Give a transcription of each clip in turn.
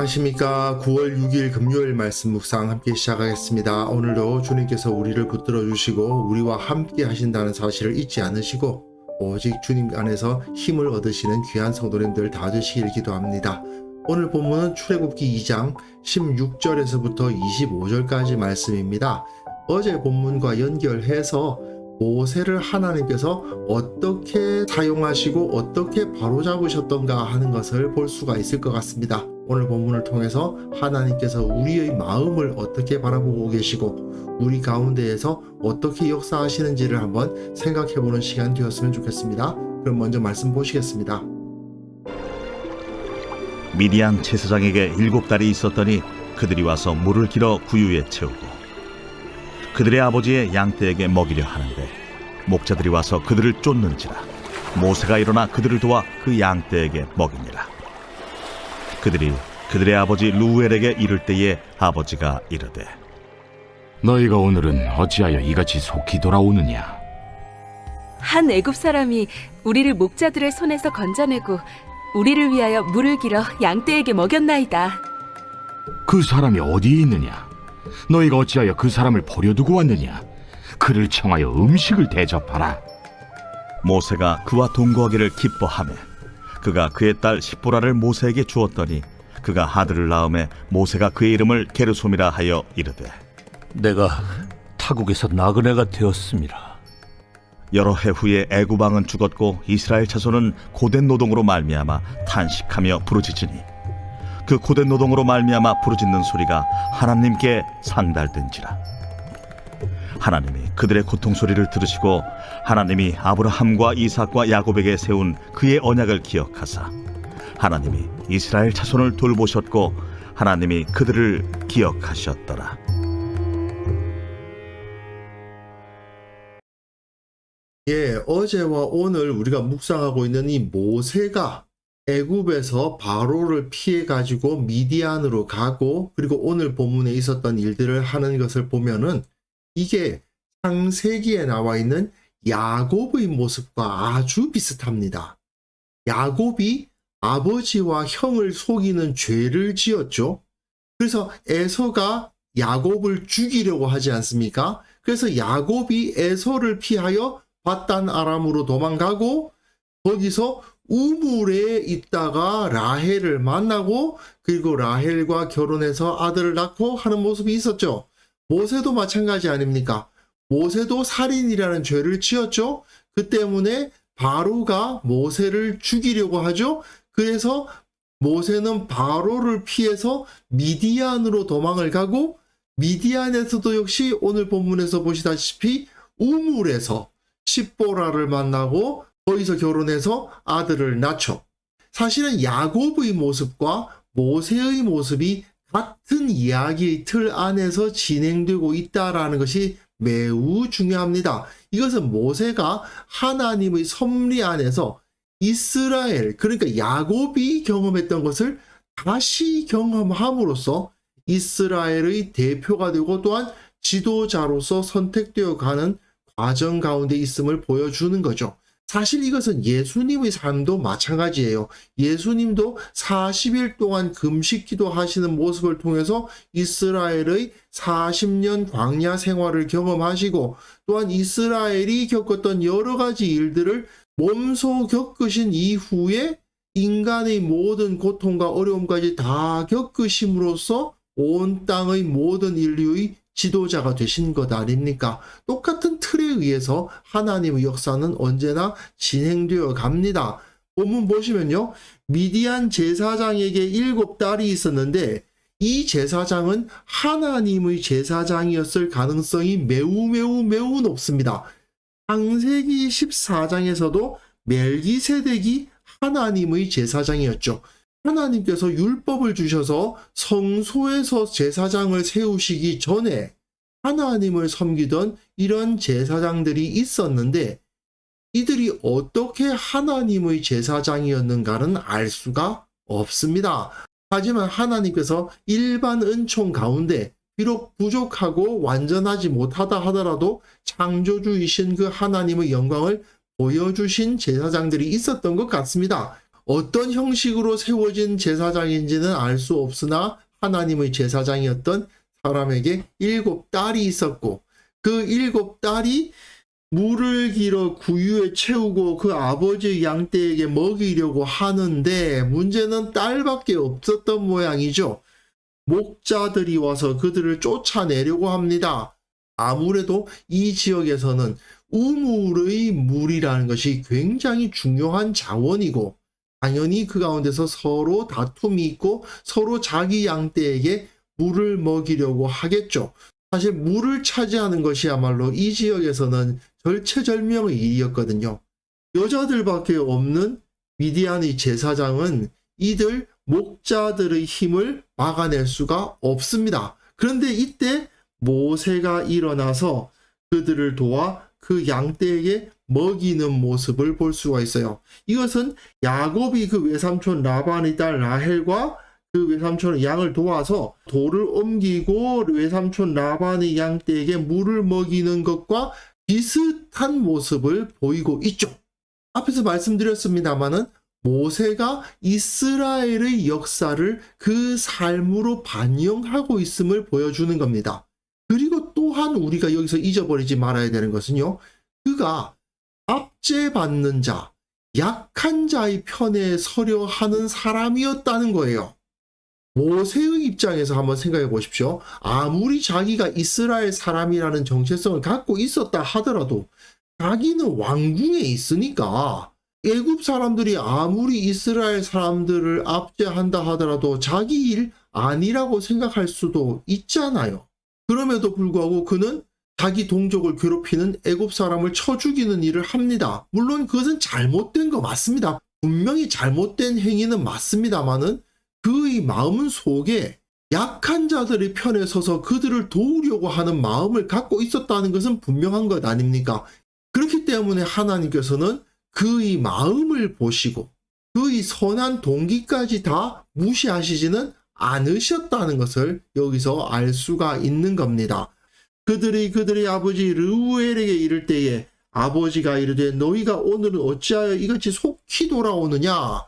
안녕하십니까. 9월 6일 금요일 말씀 묵상 함께 시작하겠습니다. 오늘도 주님께서 우리를 붙들어 주시고 우리와 함께 하신다는 사실을 잊지 않으시고 오직 주님 안에서 힘을 얻으시는 귀한 성도님들 다 되시길 기도합니다. 오늘 본문은 출애굽기 2장 16절에서부터 25절까지 말씀입니다. 어제 본문과 연결해서 모세를 하나님께서 어떻게 사용하시고 어떻게 바로잡으셨던가 하는 것을 볼 수가 있을 것 같습니다. 오늘 본문을 통해서 하나님께서 우리의 마음을 어떻게 바라보고 계시고 우리 가운데에서 어떻게 역사하시는지를 한번 생각해보는 시간 되었으면 좋겠습니다. 그럼 먼저 말씀 보시겠습니다. 미디안 제사장에게 7달이 있었더니 그들이 와서 물을 길어 구유에 채우고 그들의 아버지의 양떼에게 먹이려 하는데 목자들이 와서 그들을 쫓는지라 모세가 일어나 그들을 도와 그 양떼에게 먹이니라. 그들이 그들의 아버지 루엘에게 이를 때에 아버지가 이르되 너희가 오늘은 어찌하여 이같이 속히 돌아오느냐? 한 애굽 사람이 우리를 목자들의 손에서 건져내고 우리를 위하여 물을 길어 양떼에게 먹였나이다. 그 사람이 어디에 있느냐? 너희가 어찌하여 그 사람을 버려두고 왔느냐? 그를 청하여 음식을 대접하라. 모세가 그와 동거하기를 기뻐하며 그가 그의 딸 십보라를 모세에게 주었더니 그가 아들을 낳음에 모세가 그의 이름을 게르솜이라 하여 이르되 내가 타국에서 나그네가 되었습니다. 여러 해 후에 애굽 왕은 죽었고 이스라엘 자손은 고된 노동으로 말미암아 탄식하며 부르짖으니 그 고된 노동으로 말미암아 부르짖는 소리가 하나님께 상달된지라. 하나님이 그들의 고통 소리를 들으시고 하나님이 아브라함과 이삭과 야곱에게 세운 그의 언약을 기억하사 하나님이 이스라엘 자손을 돌보셨고 하나님이 그들을 기억하셨더라. 어제와 오늘 우리가 묵상하고 있는 이 모세가 애굽에서 바로를 피해 가지고 미디안으로 가고 그리고 오늘 본문에 있었던 일들을 하는 것을 보면은 이게 창세기에 나와 있는 야곱의 모습과 아주 비슷합니다. 야곱이 아버지와 형을 속이는 죄를 지었죠. 그래서 에서가 야곱을 죽이려고 하지 않습니까? 그래서 야곱이 에서를 피하여 바단 아람으로 도망가고 거기서 우물에 있다가 라헬을 만나고 그리고 라헬과 결혼해서 아들을 낳고 하는 모습이 있었죠. 모세도 마찬가지 아닙니까? 모세도 살인이라는 죄를 지었죠. 그 때문에 바로가 모세를 죽이려고 하죠. 그래서 모세는 바로를 피해서 미디안으로 도망을 가고 미디안에서도 역시 오늘 본문에서 보시다시피 우물에서 십보라를 만나고 거기서 결혼해서 아들을 낳죠. 사실은 야곱의 모습과 모세의 모습이 같은 이야기의 틀 안에서 진행되고 있다는 것이 매우 중요합니다. 이것은 모세가 하나님의 섭리 안에서 이스라엘, 그러니까 야곱이 경험했던 것을 다시 경험함으로써 이스라엘의 대표가 되고 또한 지도자로서 선택되어 가는 과정 가운데 있음을 보여주는 거죠. 사실 이것은 예수님의 삶도 마찬가지예요. 예수님도 40일 동안 금식 기도하시는 모습을 통해서 이스라엘의 40년 광야 생활을 경험하시고 또한 이스라엘이 겪었던 여러 가지 일들을 몸소 겪으신 이후에 인간의 모든 고통과 어려움까지 다 겪으심으로써 온 땅의 모든 인류의 지도자가 되신 것 아닙니까? 똑같은 틀에 의해서 하나님의 역사는 언제나 진행되어 갑니다. 본문 보시면요. 미디안 제사장에게 7딸이 있었는데 이 제사장은 하나님의 제사장이었을 가능성이 매우 높습니다. 창세기 14장에서도 멜기세덱이 하나님의 제사장이었죠. 하나님께서 율법을 주셔서 성소에서 제사장을 세우시기 전에 하나님을 섬기던 이런 제사장들이 있었는데 이들이 어떻게 하나님의 제사장이었는가는 알 수가 없습니다. 하지만 하나님께서 일반 은총 가운데 비록 부족하고 완전하지 못하다 하더라도 창조주이신 그 하나님의 영광을 보여주신 제사장들이 있었던 것 같습니다. 어떤 형식으로 세워진 제사장인지는 알 수 없으나 하나님의 제사장이었던 사람에게 7딸이 있었고 그 7딸이 물을 길어 구유에 채우고 그 아버지의 양떼에게 먹이려고 하는데 문제는 딸밖에 없었던 모양이죠. 목자들이 와서 그들을 쫓아내려고 합니다. 아무래도 이 지역에서는 우물의 물이라는 것이 굉장히 중요한 자원이고 당연히 그 가운데서 서로 다툼이 있고 서로 자기 양떼에게 물을 먹이려고 하겠죠. 사실 물을 차지하는 것이야말로 이 지역에서는 절체절명의 일이었거든요. 여자들밖에 없는 미디안의 제사장은 이들 목자들의 힘을 막아낼 수가 없습니다. 그런데 이때 모세가 일어나서 그들을 도와 그 양떼에게 먹이는 모습을 볼 수가 있어요. 이것은 야곱이 그 외삼촌 라반의 딸 라헬과 그 외삼촌의 양을 도와서 돌을 옮기고 외삼촌 라반의 양떼에게 물을 먹이는 것과 비슷한 모습을 보이고 있죠. 앞에서 말씀드렸습니다마는 모세가 이스라엘의 역사를 그 삶으로 반영하고 있음을 보여주는 겁니다. 그리고 또한 우리가 여기서 잊어버리지 말아야 되는 것은요. 그가 압제받는 자, 약한 자의 편에 서려 하는 사람이었다는 거예요. 모세의 입장에서 한번 생각해 보십시오. 아무리 자기가 이스라엘 사람이라는 정체성을 갖고 있었다 하더라도 자기는 왕궁에 있으니까 애굽 사람들이 아무리 이스라엘 사람들을 압제한다 하더라도 자기 일 아니라고 생각할 수도 있잖아요. 그럼에도 불구하고 그는 자기 동족을 괴롭히는 애굽 사람을 쳐 죽이는 일을 합니다. 물론 그것은 잘못된 거 맞습니다. 분명히 잘못된 행위는 맞습니다만은 그의 마음 속에 약한 자들의 편에 서서 그들을 도우려고 하는 마음을 갖고 있었다는 것은 분명한 것 아닙니까? 그렇기 때문에 하나님께서는 그의 마음을 보시고 그의 선한 동기까지 다 무시하시지는 않으셨다는 것을 여기서 알 수가 있는 겁니다. 그들의 아버지 르우엘에게 이를 때에 아버지가 이르되 너희가 오늘은 어찌하여 이같이 속히 돌아오느냐?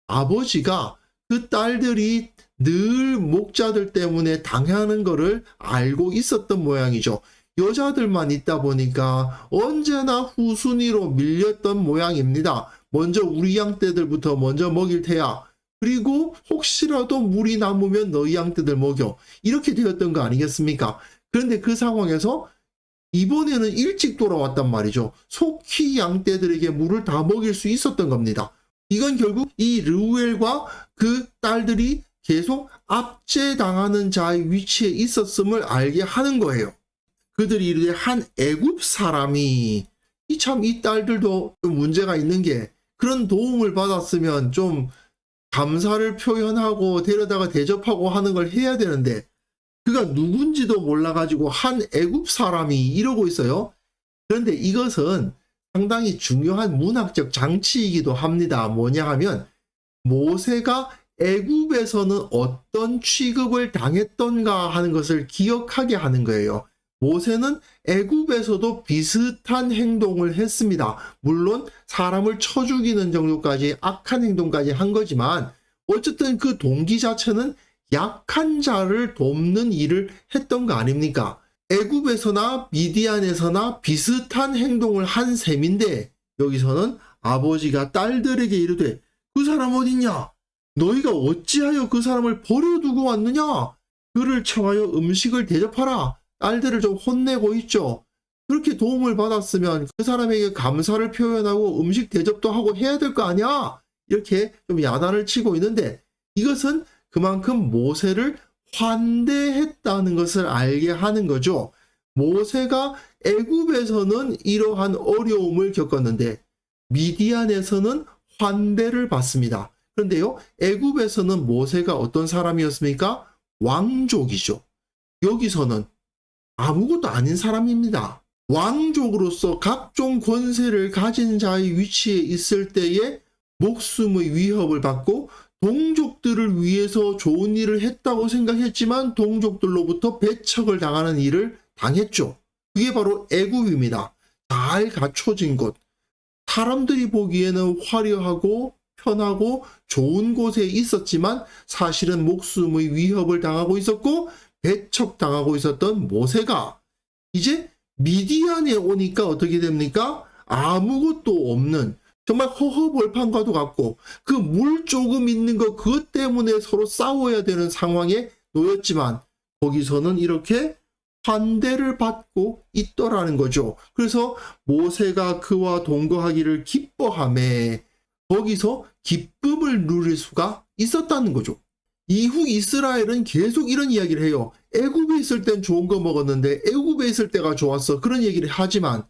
아버지가 그 딸들이 늘 목자들 때문에 당하는 것을 알고 있었던 모양이죠. 여자들만 있다 보니까 언제나 후순위로 밀렸던 모양입니다. 먼저 우리 양떼들부터 먼저 먹일 테야. 그리고 혹시라도 물이 남으면 너희 양떼들 먹여. 이렇게 되었던 거 아니겠습니까? 그런데 그 상황에서 이번에는 일찍 돌아왔단 말이죠. 속히 양떼들에게 물을 다 먹일 수 있었던 겁니다. 이건 결국 이 르우엘과 그 딸들이 계속 압제당하는 자의 위치에 있었음을 알게 하는 거예요. 그들이 이르되 한 애굽 사람이 이 딸들도 좀 문제가 있는 게 그런 도움을 받았으면 좀 감사를 표현하고 데려다가 대접하고 하는 걸 해야 되는데 그가 누군지도 몰라가지고 한 애굽 사람이 이러고 있어요. 그런데 이것은 상당히 중요한 문학적 장치이기도 합니다. 뭐냐 하면 모세가 애굽에서는 어떤 취급을 당했던가 하는 것을 기억하게 하는 거예요. 모세는 애굽에서도 비슷한 행동을 했습니다. 물론 사람을 쳐 죽이는 정도까지 악한 행동까지 한 거지만 어쨌든 그 동기 자체는 약한 자를 돕는 일을 했던 거 아닙니까? 애굽에서나 미디안에서나 비슷한 행동을 한 셈인데 여기서는 아버지가 딸들에게 이르되 그 사람 어딨냐? 너희가 어찌하여 그 사람을 버려두고 왔느냐? 그를 청하여 음식을 대접하라. 딸들을 좀 혼내고 있죠. 그렇게 도움을 받았으면 그 사람에게 감사를 표현하고 음식 대접도 하고 해야 될 거 아니야? 이렇게 좀 야단을 치고 있는데 이것은 그만큼 모세를 환대했다는 것을 알게 하는 거죠. 모세가 애굽에서는 이러한 어려움을 겪었는데 미디안에서는 환대를 받습니다. 그런데요, 애굽에서는 모세가 어떤 사람이었습니까? 왕족이죠. 여기서는 아무것도 아닌 사람입니다. 왕족으로서 각종 권세를 가진 자의 위치에 있을 때에 목숨의 위협을 받고 동족들을 위해서 좋은 일을 했다고 생각했지만 동족들로부터 배척을 당하는 일을 당했죠. 그게 바로 애굽입니다. 잘 갖춰진 곳. 사람들이 보기에는 화려하고 편하고 좋은 곳에 있었지만 사실은 목숨의 위협을 당하고 있었고 배척당하고 있었던 모세가 이제 미디안에 오니까 어떻게 됩니까? 아무것도 없는 정말 허허벌판과도 같고 그 물 조금 있는 거 그것 때문에 서로 싸워야 되는 상황에 놓였지만 거기서는 이렇게 환대를 받고 있더라는 거죠. 그래서 모세가 그와 동거하기를 기뻐하며 거기서 기쁨을 누릴 수가 있었다는 거죠. 이후 이스라엘은 계속 이런 이야기를 해요. 애굽에 있을 땐 좋은 거 먹었는데 애굽에 있을 때가 좋았어. 그런 얘기를 하지만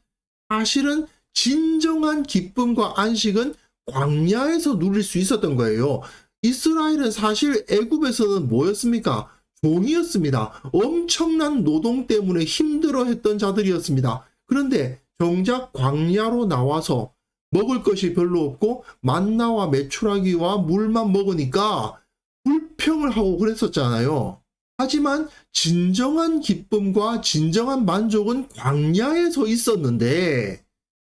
사실은 진정한 기쁨과 안식은 광야에서 누릴 수 있었던 거예요. 이스라엘은 사실 애굽에서는 뭐였습니까? 종이었습니다. 엄청난 노동 때문에 힘들어했던 자들이었습니다. 그런데 정작 광야로 나와서 먹을 것이 별로 없고 만나와 메추라기와 물만 먹으니까 불평을 하고 그랬었잖아요. 하지만 진정한 기쁨과 진정한 만족은 광야에서 있었는데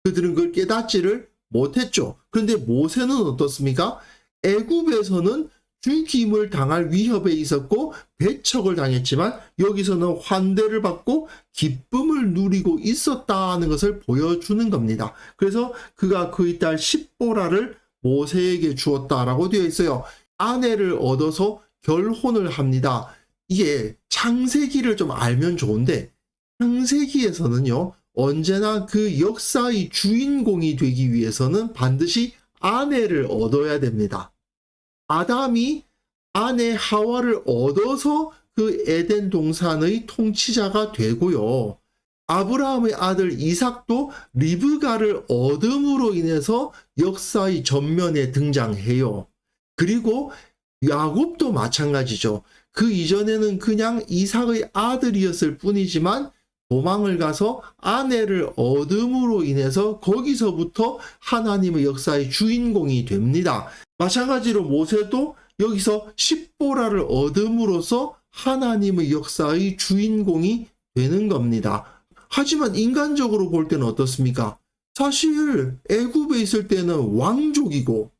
그들은 그걸 깨닫지를 못했죠. 그런데 모세는 어떻습니까? 애굽에서는 죽임을 당할 위협에 있었고 배척을 당했지만 여기서는 환대를 받고 기쁨을 누리고 있었다는 것을 보여주는 겁니다. 그래서 그가 그의 딸 십보라를 모세에게 주었다라고 되어 있어요. 아내를 얻어서 결혼을 합니다. 이게 창세기를 좀 알면 좋은데 창세기에서는요 언제나 그 역사의 주인공이 되기 위해서는 반드시 아내를 얻어야 됩니다. 아담이 아내 하와를 얻어서 그 에덴 동산의 통치자가 되고요. 아브라함의 아들 이삭도 리브가를 얻음으로 인해서 역사의 전면에 등장해요. 그리고 야곱도 마찬가지죠. 그 이전에는 그냥 이삭의 아들이었을 뿐이지만 도망을 가서 아내를 얻음으로 인해서 거기서부터 하나님의 역사의 주인공이 됩니다. 마찬가지로 모세도 여기서 십보라를 얻음으로써 하나님의 역사의 주인공이 되는 겁니다. 하지만 인간적으로 볼 때는 어떻습니까? 사실 애굽에 있을 때는 왕족이고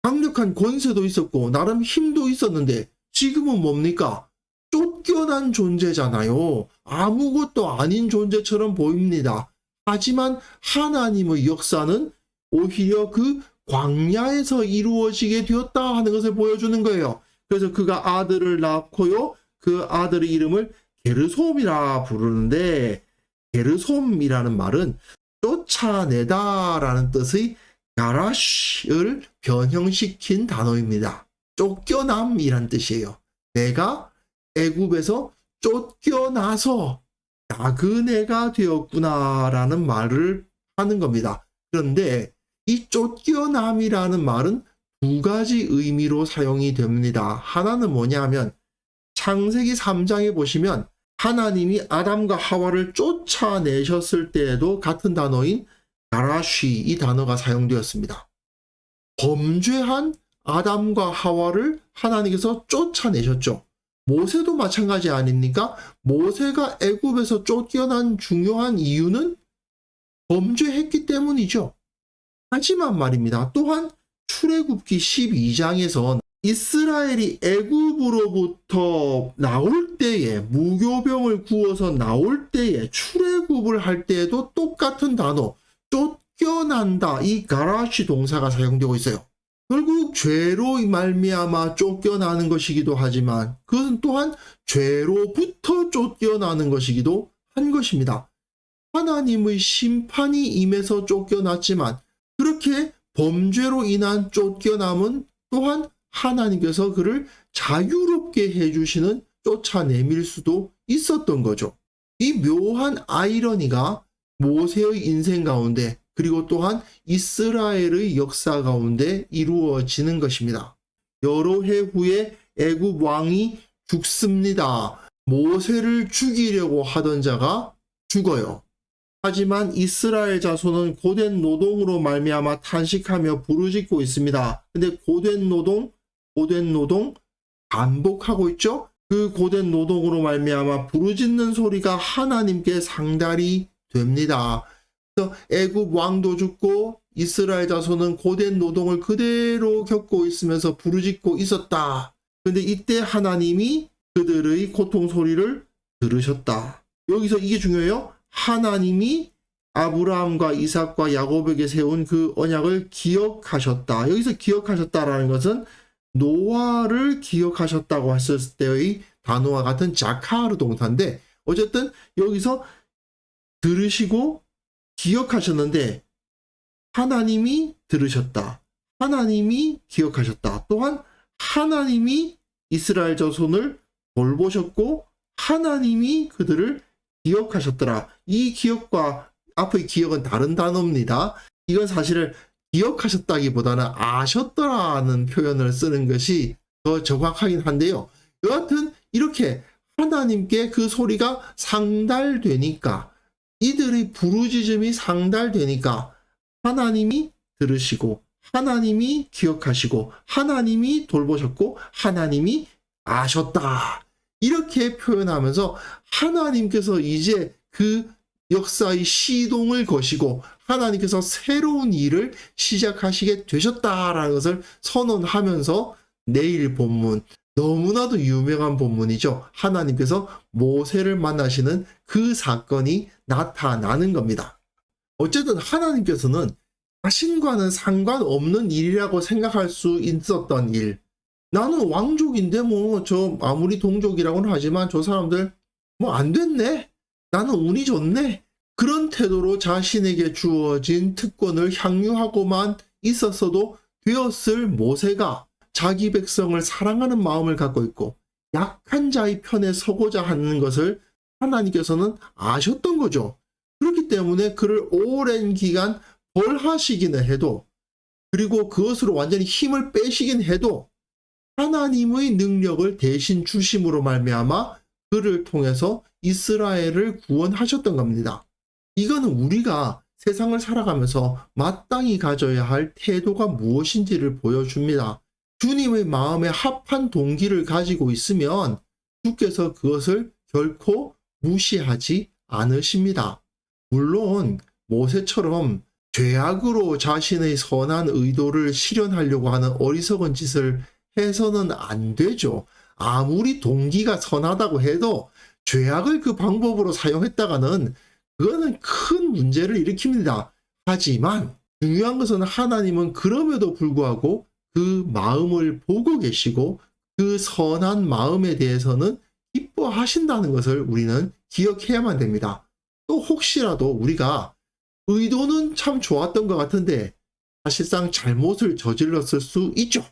강력한 권세도 있었고 나름 힘도 있었는데 지금은 뭡니까? 쫓겨난 존재잖아요. 아무것도 아닌 존재처럼 보입니다. 하지만 하나님의 역사는 오히려 그 광야에서 이루어지게 되었다 하는 것을 보여주는 거예요. 그래서 그가 아들을 낳고요. 그 아들의 이름을 게르솜이라 부르는데 게르솜이라는 말은 쫓아내다라는 뜻의 가라시를 변형시킨 단어입니다. 쫓겨남이란 뜻이에요. 내가 애굽에서 쫓겨나서 나그네가 되었구나라는 말을 하는 겁니다. 그런데 이 쫓겨남이라는 말은 두 가지 의미로 사용이 됩니다. 하나는 뭐냐면 창세기 3장에 보시면 하나님이 아담과 하와를 쫓아내셨을 때에도 같은 단어인 가라쉬 이 단어가 사용되었습니다. 범죄한 아담과 하와를 하나님께서 쫓아내셨죠. 모세도 마찬가지 아닙니까? 모세가 애굽에서 쫓겨난 중요한 이유는 범죄했기 때문이죠. 하지만 말입니다. 또한 출애굽기 12장에서 이스라엘이 애굽으로부터 나올 때에 무교병을 구워서 나올 때에 출애굽을 할 때에도 똑같은 단어 쫓겨난다 이 가라시 동사가 사용되고 있어요. 결국 죄로 말미암아 쫓겨나는 것이기도 하지만 그것은 또한 죄로부터 쫓겨나는 것이기도 한 것입니다. 하나님의 심판이 임해서 쫓겨났지만 그렇게 범죄로 인한 쫓겨남은 또한 하나님께서 그를 자유롭게 해주시는 쫓아내밀 수도 있었던 거죠. 이 묘한 아이러니가 모세의 인생 가운데 그리고 또한 이스라엘의 역사 가운데 이루어지는 것입니다. 여러 해 후에 애굽 왕이 죽습니다. 모세를 죽이려고 하던 자가 죽어요. 하지만 이스라엘 자손은 고된 노동으로 말미암아 탄식하며 부르짖고 있습니다. 근데 고된 노동 반복하고 있죠? 그 고된 노동으로 말미암아 부르짖는 소리가 하나님께 상달이 됩니다. 그래서 애굽 왕도 죽고 이스라엘 자손은 고된 노동을 그대로 겪고 있으면서 부르짖고 있었다. 근데 이때 하나님이 그들의 고통 소리를 들으셨다. 여기서 이게 중요해요. 하나님이 아브라함과 이삭과 야곱에게 세운 그 언약을 기억하셨다. 여기서 기억하셨다라는 것은 노아를 기억하셨다고 했을 때의 단어와 같은 자카르 동사인데, 어쨌든 여기서 들으시고 기억하셨는데 하나님이 들으셨다. 하나님이 기억하셨다. 또한 하나님이 이스라엘 자손을 돌보셨고 하나님이 그들을 기억하셨더라. 이 기억과 앞의 기억은 다른 단어입니다. 이건 사실은 기억하셨다기보다는 아셨더라는 표현을 쓰는 것이 더 정확하긴 한데요. 여하튼 이렇게 하나님께 그 소리가 상달되니까, 이들의 부르짖음이 상달되니까 하나님이 들으시고 하나님이 기억하시고 하나님이 돌보셨고 하나님이 아셨다. 이렇게 표현하면서 하나님께서 이제 그 역사의 시동을 거시고 하나님께서 새로운 일을 시작하시게 되셨다라는 것을 선언하면서 내일 본문, 너무나도 유명한 본문이죠. 하나님께서 모세를 만나시는 그 사건이 나타나는 겁니다. 어쨌든 하나님께서는 자신과는 상관없는 일이라고 생각할 수 있었던 일. 나는 왕족인데 저 아무리 동족이라고는 하지만 저 사람들 안 됐네. 나는 운이 좋네. 그런 태도로 자신에게 주어진 특권을 향유하고만 있었어도 되었을 모세가 자기 백성을 사랑하는 마음을 갖고 있고 약한 자의 편에 서고자 하는 것을 하나님께서는 아셨던 거죠. 그렇기 때문에 그를 오랜 기간 벌하시기는 해도, 그리고 그것으로 완전히 힘을 빼시긴 해도 하나님의 능력을 대신 주심으로 말미암아 그를 통해서 이스라엘을 구원하셨던 겁니다. 이거는 우리가 세상을 살아가면서 마땅히 가져야 할 태도가 무엇인지를 보여줍니다. 주님의 마음에 합한 동기를 가지고 있으면 주께서 그것을 결코 무시하지 않으십니다. 물론 모세처럼 죄악으로 자신의 선한 의도를 실현하려고 하는 어리석은 짓을 해서는 안 되죠. 아무리 동기가 선하다고 해도 죄악을 그 방법으로 사용했다가는 그거는 큰 문제를 일으킵니다. 하지만 중요한 것은 하나님은 그럼에도 불구하고 그 마음을 보고 계시고 그 선한 마음에 대해서는 기뻐하신다는 것을 우리는 기억해야만 됩니다. 또 혹시라도 우리가 의도는 참 좋았던 것 같은데 사실상 잘못을 저질렀을 수 있죠.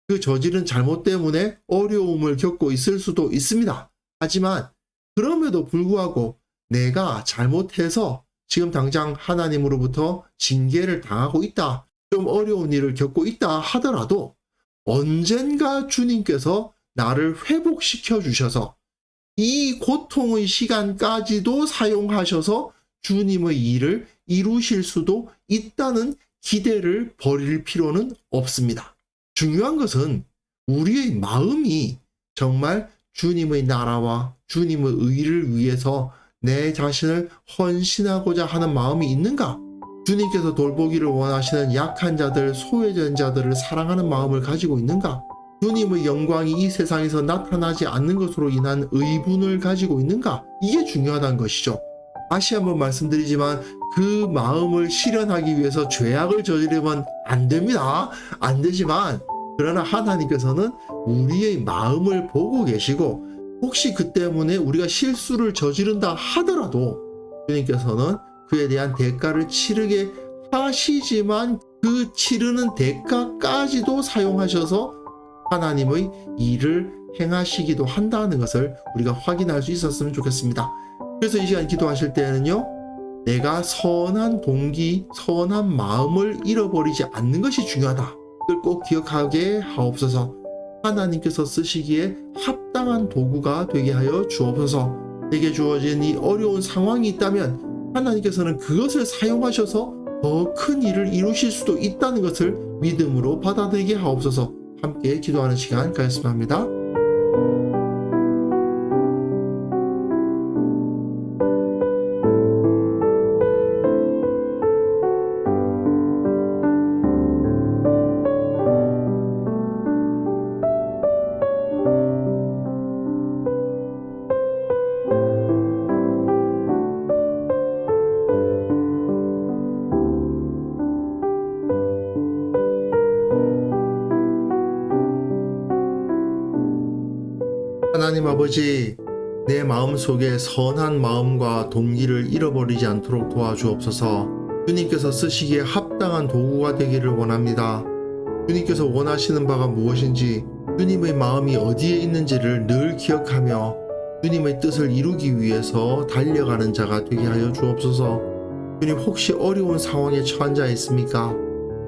그 저지른 잘못 때문에 어려움을 겪고 있을 수도 있습니다. 하지만 그럼에도 불구하고 내가 잘못해서 지금 당장 하나님으로부터 징계를 당하고 있다, 좀 어려운 일을 겪고 있다 하더라도 언젠가 주님께서 나를 회복시켜 주셔서 이 고통의 시간까지도 사용하셔서 주님의 일을 이루실 수도 있다는 기대를 버릴 필요는 없습니다. 중요한 것은 우리의 마음이 정말 주님의 나라와 주님의 의를 위해서 내 자신을 헌신하고자 하는 마음이 있는가? 주님께서 돌보기를 원하시는 약한 자들, 소외된 자들을 사랑하는 마음을 가지고 있는가? 주님의 영광이 이 세상에서 나타나지 않는 것으로 인한 의분을 가지고 있는가? 이게 중요하다는 것이죠. 다시 한번 말씀드리지만 그 마음을 실현하기 위해서 죄악을 저지르면 안 됩니다. 안 되지만 그러나 하나님께서는 우리의 마음을 보고 계시고 혹시 그 때문에 우리가 실수를 저지른다 하더라도 주님께서는 그에 대한 대가를 치르게 하시지만 그 치르는 대가까지도 사용하셔서 하나님의 일을 행하시기도 한다는 것을 우리가 확인할 수 있었으면 좋겠습니다. 그래서 이 시간 기도하실 때는요, 내가 선한 동기, 선한 마음을 잃어버리지 않는 것이 중요하다. 그걸 꼭 기억하게 하옵소서. 하나님께서 쓰시기에 합당한 도구가 되게 하여 주옵소서. 내게 주어진 이 어려운 상황이 있다면 하나님께서는 그것을 사용하셔서 더 큰 일을 이루실 수도 있다는 것을 믿음으로 받아들이게 하옵소서. 함께 기도하는 시간 가졌으면 합니다. 하나님 아버지, 내 마음속에 선한 마음과 동기를 잃어버리지 않도록 도와주옵소서. 주님께서 쓰시기에 합당한 도구가 되기를 원합니다. 주님께서 원하시는 바가 무엇인지, 주님의 마음이 어디에 있는지를 늘 기억하며 주님의 뜻을 이루기 위해서 달려가는 자가 되게 하여 주옵소서. 주님, 혹시 어려운 상황에 처한 자 있습니까?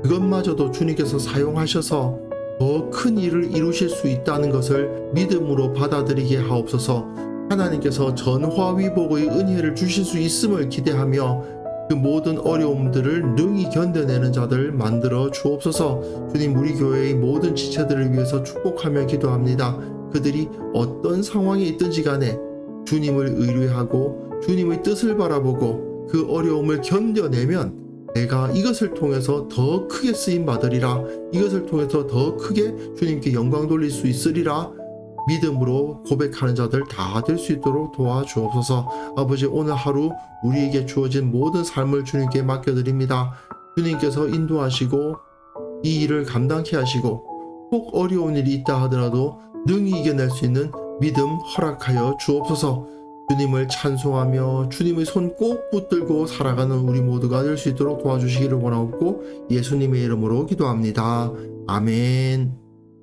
그것마저도 주님께서 사용하셔서 더 큰 일을 이루실 수 있다는 것을 믿음으로 받아들이게 하옵소서. 하나님께서 전화위복의 은혜를 주실 수 있음을 기대하며 그 모든 어려움들을 능히 견뎌내는 자들 만들어 주옵소서. 주님, 우리 교회의 모든 지체들을 위해서 축복하며 기도합니다. 그들이 어떤 상황에 있든지 간에 주님을 의뢰하고 주님의 뜻을 바라보고 그 어려움을 견뎌내면 내가 이것을 통해서 더 크게 쓰임 받으리라, 이것을 통해서 더 크게 주님께 영광 돌릴 수 있으리라 믿음으로 고백하는 자들 다 될 수 있도록 도와주옵소서. 아버지, 오늘 하루 우리에게 주어진 모든 삶을 주님께 맡겨드립니다. 주님께서 인도하시고 이 일을 감당케 하시고 혹 어려운 일이 있다 하더라도 능히 이겨낼 수 있는 믿음 허락하여 주옵소서. 주님을 찬송하며 주님의 손 꼭 붙들고 살아가는 우리 모두가 될 수 있도록 도와주시기를 원하옵고 예수님의 이름으로 기도합니다. 아멘.